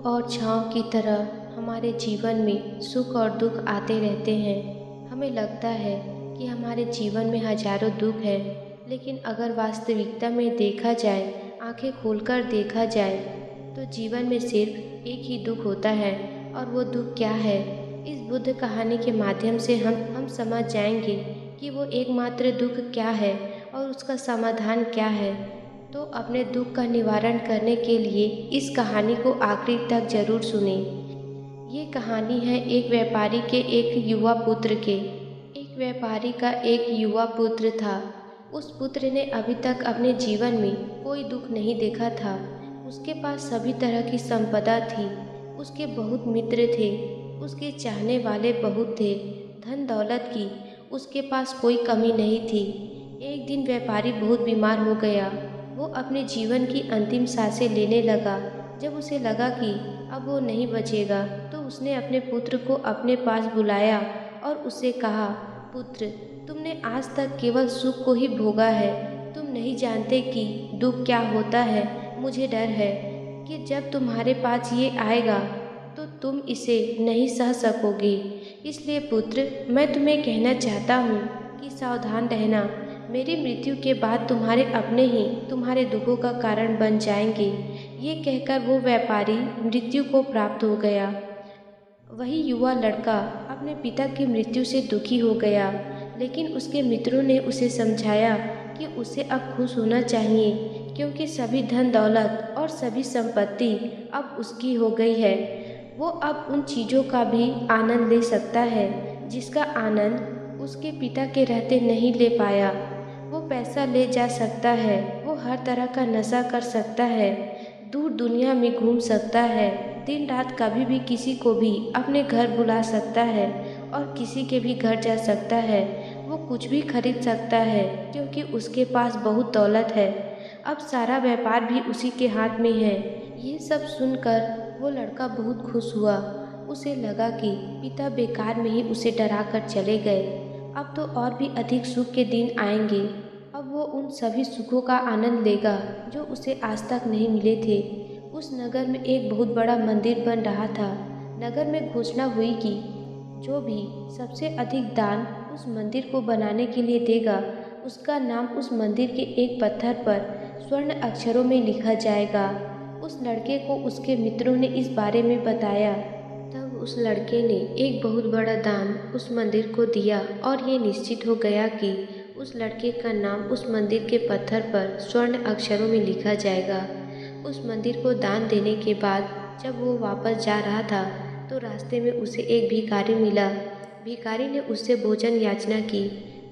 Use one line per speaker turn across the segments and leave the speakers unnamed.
और छाँव की तरह हमारे जीवन में सुख और दुख आते रहते हैं। हमें लगता है कि हमारे जीवन में हजारों दुख हैं, लेकिन अगर वास्तविकता में देखा जाए, आंखें खोलकर देखा जाए, तो जीवन में सिर्फ एक ही दुख होता है। और वो दुख क्या है? इस बुद्ध कहानी के माध्यम से हम समझ जाएंगे कि वो एकमात्र दुख क्या है और उसका समाधान क्या है। तो अपने दुख का निवारण करने के लिए इस कहानी को आखिरी तक जरूर सुने। ये कहानी है एक व्यापारी के एक युवा पुत्र के। एक व्यापारी का एक युवा पुत्र था। उस पुत्र ने अभी तक अपने जीवन में कोई दुख नहीं देखा था। उसके पास सभी तरह की संपदा थी। उसके बहुत मित्र थे। उसके चाहने वाले बहुत थे। धन दौलत की उसके पास कोई कमी नहीं थी। एक दिन व्यापारी बहुत बीमार हो गया। वो अपने जीवन की अंतिम सांसें लेने लगा। जब उसे लगा कि अब वो नहीं बचेगा, तो उसने अपने पुत्र को अपने पास बुलाया और उससे कहा, पुत्र, तुमने आज तक केवल सुख को ही भोगा है। तुम नहीं जानते कि दुख क्या होता है। मुझे डर है कि जब तुम्हारे पास ये आएगा तो तुम इसे नहीं सह सकोगे। इसलिए पुत्र, मैं तुम्हें कहना चाहता हूँ कि सावधान रहना। मेरी मृत्यु के बाद तुम्हारे अपने ही तुम्हारे दुखों का कारण बन जाएंगे। ये कहकर वो व्यापारी मृत्यु को प्राप्त हो गया। वही युवा लड़का अपने पिता की मृत्यु से दुखी हो गया, लेकिन उसके मित्रों ने उसे समझाया कि उसे अब खुश होना चाहिए, क्योंकि सभी धन दौलत और सभी संपत्ति अब उसकी हो गई है। वो अब उन चीज़ों का भी आनंद ले सकता है जिसका आनंद उसके पिता के रहते नहीं ले पाया। वो पैसा ले जा सकता है, वो हर तरह का नशा कर सकता है, दूर दुनिया में घूम सकता है, दिन रात कभी भी किसी को भी अपने घर बुला सकता है और किसी के भी घर जा सकता है। वो कुछ भी खरीद सकता है क्योंकि उसके पास बहुत दौलत है। अब सारा व्यापार भी उसी के हाथ में है। ये सब सुनकर वो लड़का बहुत खुश हुआ। उसे लगा कि पिता बेकार में ही उसे डरा कर चले गए। अब तो और भी अधिक सुख के दिन आएंगे। अब वो उन सभी सुखों का आनंद लेगा जो उसे आज तक नहीं मिले थे। उस नगर में एक बहुत बड़ा मंदिर बन रहा था। नगर में घोषणा हुई कि जो भी सबसे अधिक दान उस मंदिर को बनाने के लिए देगा, उसका नाम उस मंदिर के एक पत्थर पर स्वर्ण अक्षरों में लिखा जाएगा। उस लड़के को उसके मित्रों ने इस बारे में बताया। तब उस लड़के ने एक बहुत बड़ा दान उस मंदिर को दिया और ये निश्चित हो गया कि उस लड़के का नाम उस मंदिर के पत्थर पर स्वर्ण अक्षरों में लिखा जाएगा। उस मंदिर को दान देने के बाद जब वो वापस जा रहा था, तो रास्ते में उसे एक भिखारी मिला। भिखारी ने उससे भोजन याचना की।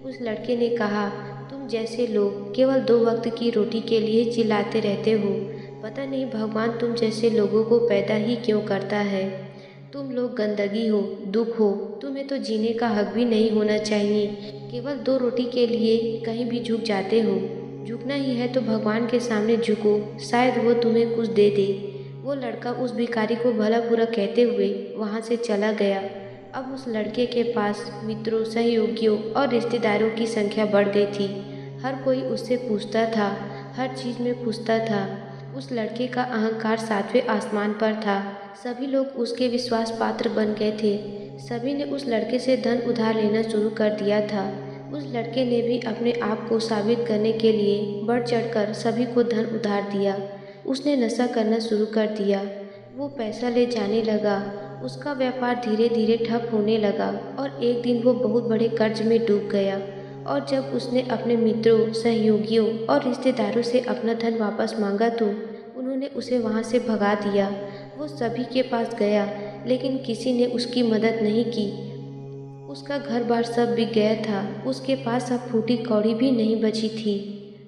उस लड़के ने कहा, तुम जैसे लोग केवल 2 वक्त की रोटी के लिए चिल्लाते रहते हो। पता नहीं भगवान तुम जैसे लोगों को पैदा ही क्यों करता है। तुम लोग गंदगी हो, दुख हो, तुम्हें तो जीने का हक भी नहीं होना चाहिए। केवल 2 रोटी के लिए कहीं भी झुक जाते हो। झुकना ही है तो भगवान के सामने झुको, शायद वो तुम्हें कुछ दे दे। वो लड़का उस भिखारी को भला बुरा कहते हुए वहाँ से चला गया। अब उस लड़के के पास मित्रों, सहयोगियों और रिश्तेदारों की संख्या बढ़ गई थी। हर कोई उससे पूछता था, हर चीज़ में पूछता था। उस लड़के का अहंकार 7वें आसमान पर था। सभी लोग उसके विश्वास पात्र बन गए थे। सभी ने उस लड़के से धन उधार लेना शुरू कर दिया था। उस लड़के ने भी अपने आप को साबित करने के लिए बढ़ चढ़कर सभी को धन उधार दिया। उसने नशा करना शुरू कर दिया। वो पैसा ले जाने लगा। उसका व्यापार धीरे धीरे ठप होने लगा और एक दिन वो बहुत बड़े कर्ज में डूब गया। और जब उसने अपने मित्रों, सहयोगियों और रिश्तेदारों से अपना धन वापस मांगा तो उन्होंने उसे वहाँ से भगा दिया। वो सभी के पास गया, लेकिन किसी ने उसकी मदद नहीं की। उसका घर बार सब बिक गया था। उसके पास अब फूटी कौड़ी भी नहीं बची थी।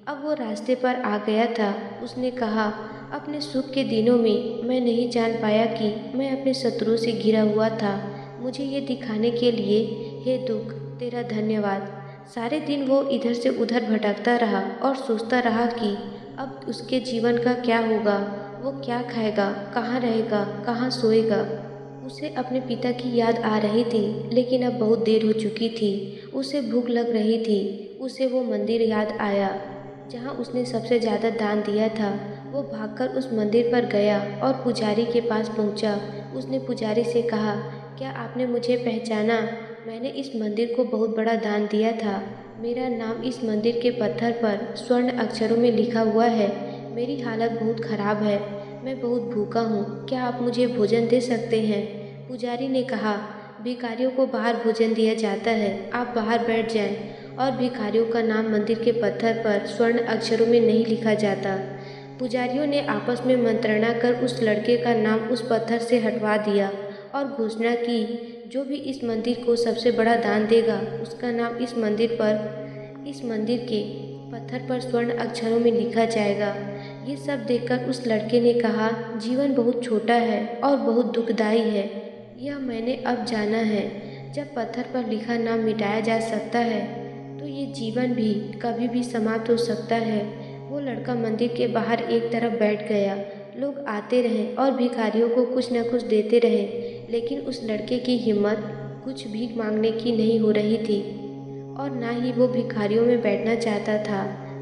अब वो रास्ते पर आ गया था। उसने कहा, अपने सुख के दिनों में मैं नहीं जान पाया कि मैं अपने शत्रुओं से घिरा हुआ था। मुझे ये दिखाने के लिए, हे दुख, तेरा धन्यवाद। सारे दिन वो इधर से उधर भटकता रहा और सोचता रहा कि अब उसके जीवन का क्या होगा। वो क्या खाएगा, कहाँ रहेगा, कहाँ सोएगा। उसे अपने पिता की याद आ रही थी, लेकिन अब बहुत देर हो चुकी थी। उसे भूख लग रही थी। उसे वो मंदिर याद आया जहाँ उसने सबसे ज़्यादा दान दिया था। वो भागकर उस मंदिर पर गया और पुजारी के पास पहुंचा। उसने पुजारी से कहा, क्या आपने मुझे पहचाना? मैंने इस मंदिर को बहुत बड़ा दान दिया था। मेरा नाम इस मंदिर के पत्थर पर स्वर्ण अक्षरों में लिखा हुआ है। मेरी हालत बहुत खराब है। मैं बहुत भूखा हूँ। क्या आप मुझे भोजन दे सकते हैं? पुजारी ने कहा, भिखारियों को बाहर भोजन दिया जाता है। आप बाहर बैठ जाएं। और भिखारियों का नाम मंदिर के पत्थर पर स्वर्ण अक्षरों में नहीं लिखा जाता। पुजारियों ने आपस में मंत्रणा कर उस लड़के का नाम उस पत्थर से हटवा दिया और घोषणा की, जो भी इस मंदिर को सबसे बड़ा दान देगा उसका नाम इस मंदिर के पत्थर पर स्वर्ण अक्षरों में लिखा जाएगा। ये सब देखकर उस लड़के ने कहा, जीवन बहुत छोटा है और बहुत दुखदाई है। यह मैंने अब जाना है। जब पत्थर पर लिखा नाम मिटाया जा सकता है तो ये जीवन भी कभी भी समाप्त हो सकता है। वो लड़का मंदिर के बाहर एक तरफ बैठ गया। लोग आते रहे और भिखारियों को कुछ न कुछ देते रहे, लेकिन उस लड़के की हिम्मत कुछ भीख मांगने की नहीं हो रही थी और ना ही वो भिखारियों में बैठना चाहता था।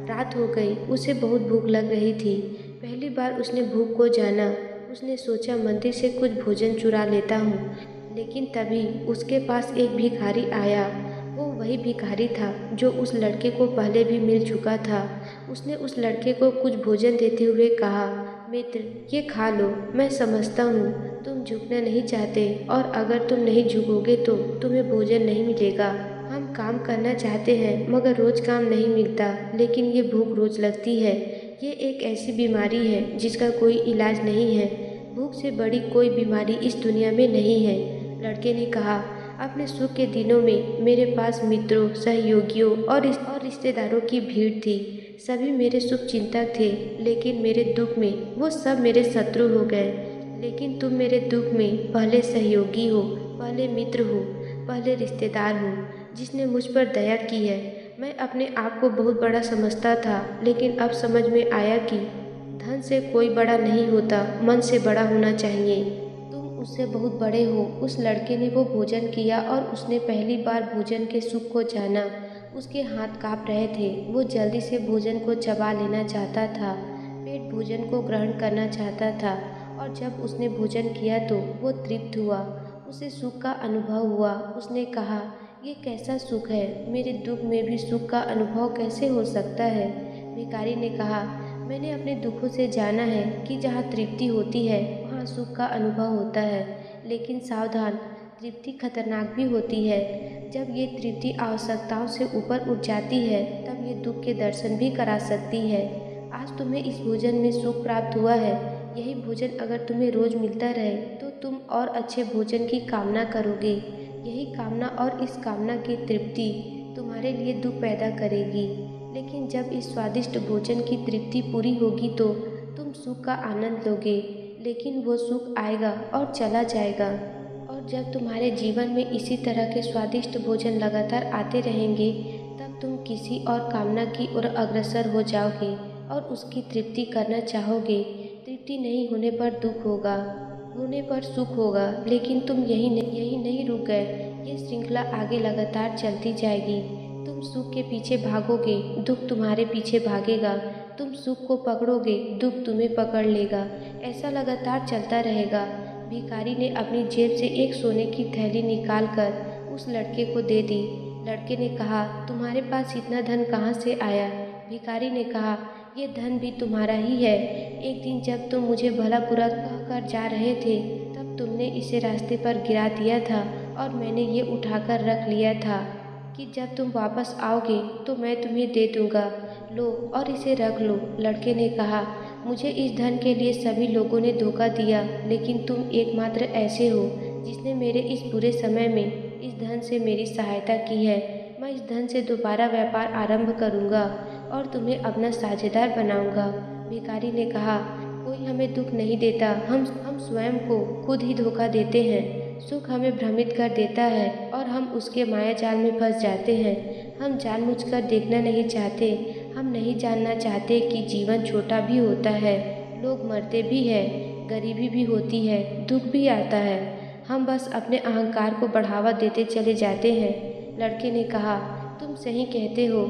रात हो गई, उसे बहुत भूख लग रही थी। पहली बार उसने भूख को जाना। उसने सोचा मंदिर से कुछ भोजन चुरा लेता हूँ, लेकिन तभी उसके पास एक भिखारी आया। वो वही भिखारी था जो उस लड़के को पहले भी मिल चुका था। उसने उस लड़के को कुछ भोजन देते हुए कहा, मित्र, ये खा लो। मैं समझता हूँ तुम झुकना नहीं चाहते और अगर तुम नहीं झुकोगे तो तुम्हें भोजन नहीं मिलेगा। हम काम करना चाहते हैं मगर रोज काम नहीं मिलता, लेकिन ये भूख रोज लगती है। ये एक ऐसी बीमारी है जिसका कोई इलाज नहीं है। भूख से बड़ी कोई बीमारी इस दुनिया में नहीं है। लड़के ने कहा, अपने सुख के दिनों में मेरे पास मित्रों, सहयोगियों और रिश्तेदारों की भीड़ थी। सभी मेरे शुभ चिंतक थे, लेकिन मेरे दुख में वो सब मेरे शत्रु हो गए। लेकिन तुम मेरे दुख में पहले सहयोगी हो, पहले मित्र हो, पहले रिश्तेदार हो, जिसने मुझ पर दया की है। मैं अपने आप को बहुत बड़ा समझता था, लेकिन अब समझ में आया कि धन से कोई बड़ा नहीं होता, मन से बड़ा होना चाहिए। तुम उससे बहुत बड़े हो। उस लड़के ने वो भोजन किया और उसने पहली बार भोजन के सुख को जाना। उसके हाथ काँप रहे थे। वो जल्दी से भोजन को चबा लेना चाहता था। पेट भोजन को ग्रहण करना चाहता था और जब उसने भोजन किया तो वो तृप्त हुआ। उसे सुख का अनुभव हुआ। उसने कहा, ये कैसा सुख है? मेरे दुख में भी सुख का अनुभव कैसे हो सकता है? भिखारी ने कहा, मैंने अपने दुखों से जाना है कि जहाँ तृप्ति होती है वहाँ सुख का अनुभव होता है। लेकिन सावधान, तृप्ति खतरनाक भी होती है। जब ये तृप्ति आवश्यकताओं से ऊपर उठ जाती है तब ये दुख के दर्शन भी करा सकती है। आज तुम्हें इस भोजन में सुख प्राप्त हुआ है। यही भोजन अगर तुम्हें रोज मिलता रहे तो तुम और अच्छे भोजन की कामना करोगे। यही कामना और इस कामना की तृप्ति तुम्हारे लिए दुख पैदा करेगी। लेकिन जब इस स्वादिष्ट भोजन की तृप्ति पूरी होगी तो तुम सुख का आनंद लोगे। लेकिन वो सुख आएगा और चला जाएगा। और जब तुम्हारे जीवन में इसी तरह के स्वादिष्ट भोजन लगातार आते रहेंगे तब तुम किसी और कामना की ओर अग्रसर हो जाओगे और उसकी तृप्ति करना चाहोगे। तृप्ति नहीं होने पर दुख होगा, होने पर सुख होगा। लेकिन तुम यही नहीं रुक गए। ये श्रृंखला आगे लगातार चलती जाएगी। तुम सुख के पीछे भागोगे, दुख तुम्हारे पीछे भागेगा। तुम सुख को पकड़ोगे, दुख तुम्हें पकड़ लेगा। ऐसा लगातार चलता रहेगा। भिखारी ने अपनी जेब से एक सोने की थैली निकालकर उस लड़के को दे दी। लड़के ने कहा, तुम्हारे पास इतना धन कहाँ से आया? भिखारी ने कहा, ये धन भी तुम्हारा ही है। एक दिन जब तुम मुझे भला बुरा कहकर जा रहे थे तब तुमने इसे रास्ते पर गिरा दिया था और मैंने ये उठाकर रख लिया था कि जब तुम वापस आओगे तो मैं तुम्हें दे दूंगा। लो और इसे रख लो। लड़के ने कहा, मुझे इस धन के लिए सभी लोगों ने धोखा दिया, लेकिन तुम एकमात्र ऐसे हो जिसने मेरे इस बुरे समय में इस धन से मेरी सहायता की है। मैं इस धन से दोबारा व्यापार आरंभ करूंगा और तुम्हें अपना साझेदार बनाऊंगा। भिखारी ने कहा, कोई हमें दुख नहीं देता, हम स्वयं को खुद ही धोखा देते हैं। सुख हमें भ्रमित कर देता है और हम उसके माया जाल में फंस जाते हैं। हम जानबूझकर देखना नहीं चाहते। हम नहीं जानना चाहते कि जीवन छोटा भी होता है, लोग मरते भी हैं, गरीबी भी होती है, दुख भी आता है। हम बस अपने अहंकार को बढ़ावा देते चले जाते हैं। लड़के ने कहा, तुम सही कहते हो।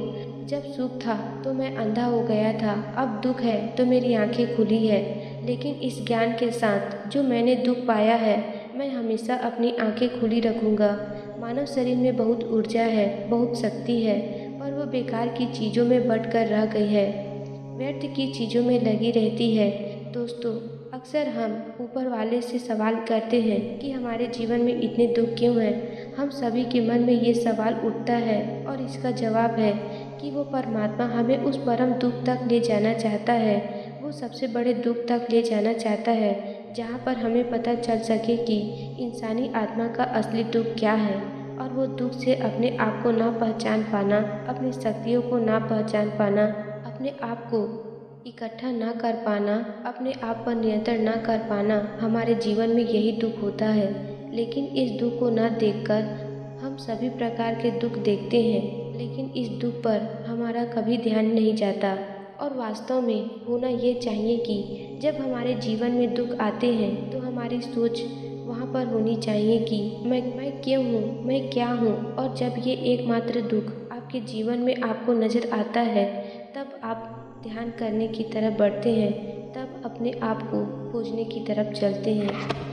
जब सुख था तो मैं अंधा हो गया था, अब दुख है तो मेरी आंखें खुली है। लेकिन इस ज्ञान के साथ जो मैंने दुख पाया है, मैं हमेशा अपनी आंखें खुली रखूँगा। मानव शरीर में बहुत ऊर्जा है, बहुत शक्ति है, पर वो बेकार की चीज़ों में बट कर रह गई है, व्यर्थ की चीज़ों में लगी रहती है। दोस्तों, अक्सर हम ऊपर वाले से सवाल करते हैं कि हमारे जीवन में इतने दुख क्यों हैं। हम सभी के मन में ये सवाल उठता है और इसका जवाब है कि वो परमात्मा हमें उस परम दुख तक ले जाना चाहता है। वो सबसे बड़े दुख तक ले जाना चाहता है जहाँ पर हमें पता चल सके कि इंसानी आत्मा का असली दुख क्या है। और वो दुख से अपने आप को ना पहचान पाना, अपनी शक्तियों को ना पहचान पाना, अपने आप को इकट्ठा ना कर पाना, अपने आप पर नियंत्रण ना कर पाना, हमारे जीवन में यही दुख होता है। लेकिन इस दुख को ना देखकर हम सभी प्रकार के दुख देखते हैं, लेकिन इस दुख पर हमारा कभी ध्यान नहीं जाता। और वास्तव में होना ये चाहिए कि जब हमारे जीवन में दुख आते हैं तो हमारी सोच वहाँ पर होनी चाहिए कि मैं क्यों हूँ, मैं क्या हूँ। और जब ये एकमात्र दुख आपके जीवन में आपको नज़र आता है, तब आप ध्यान करने की तरफ बढ़ते हैं, तब अपने आप को खोजने की तरफ चलते हैं।